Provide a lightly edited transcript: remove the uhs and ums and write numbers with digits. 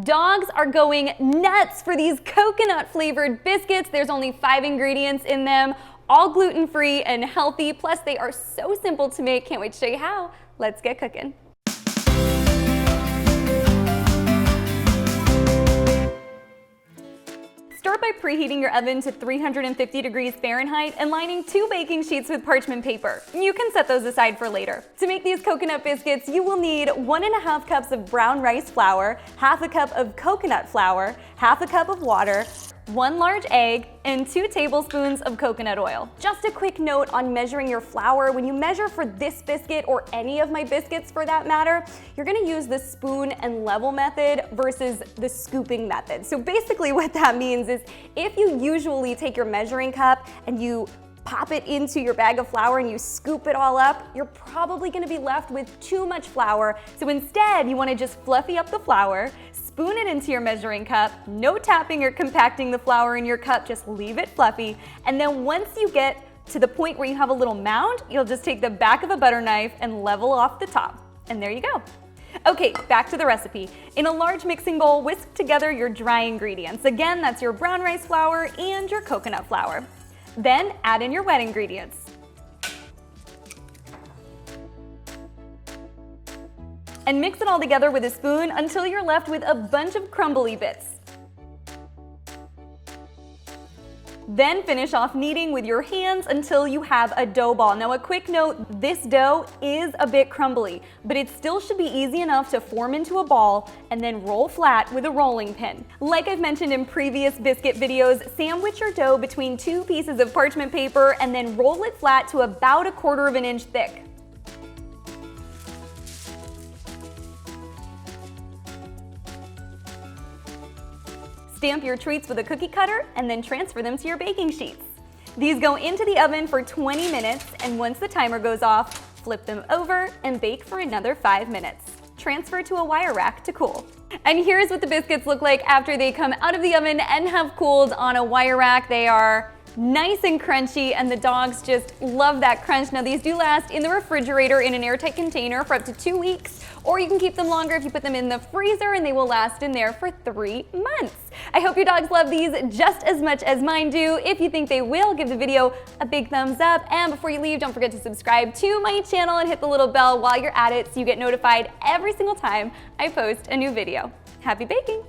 Dogs are going nuts for these coconut flavored biscuits. There's only 5 ingredients in them, all gluten-free and healthy. Plus they are so simple to make. Can't wait to show you how. Let's get cooking. Start by preheating your oven to 350 degrees Fahrenheit and lining 2 baking sheets with parchment paper. You can set those aside for later. To make these coconut biscuits, you will need 1½ cups of brown rice flour, ½ a cup of coconut flour, ½ a cup of water, 1 large egg, and 2 tablespoons of coconut oil. Just a quick note on measuring your flour. When you measure for this biscuit, or any of my biscuits for that matter, you're gonna use the spoon and level method versus the scooping method. So basically what that means is if you usually take your measuring cup and you pop it into your bag of flour and you scoop it all up, you're probably gonna be left with too much flour. So instead, you wanna just fluffy up the flour, spoon it into your measuring cup, no tapping or compacting the flour in your cup, just leave it fluffy. And then once you get to the point where you have a little mound, you'll just take the back of a butter knife and level off the top. And there you go. Okay, back to the recipe. In a large mixing bowl, whisk together your dry ingredients. Again, that's your brown rice flour and your coconut flour. Then add in your wet ingredients. And mix it all together with a spoon until you're left with a bunch of crumbly bits. Then finish off kneading with your hands until you have a dough ball. Now a quick note, this dough is a bit crumbly, but it still should be easy enough to form into a ball and then roll flat with a rolling pin. Like I've mentioned in previous biscuit videos, sandwich your dough between 2 pieces of parchment paper and then roll it flat to about 1/4 inch thick. Stamp your treats with a cookie cutter and then transfer them to your baking sheets. These go into the oven for 20 minutes, and once the timer goes off, flip them over and bake for another 5 minutes. Transfer to a wire rack to cool. And here's what the biscuits look like after they come out of the oven and have cooled on a wire rack. They are nice and crunchy, and the dogs just love that crunch. Now these do last in the refrigerator in an airtight container for up to 2 weeks, or you can keep them longer if you put them in the freezer and they will last in there for 3 months. I hope your dogs love these just as much as mine do. If you think they will, give the video a big thumbs up. And before you leave, don't forget to subscribe to my channel and hit the little bell while you're at it so you get notified every single time I post a new video. Happy baking!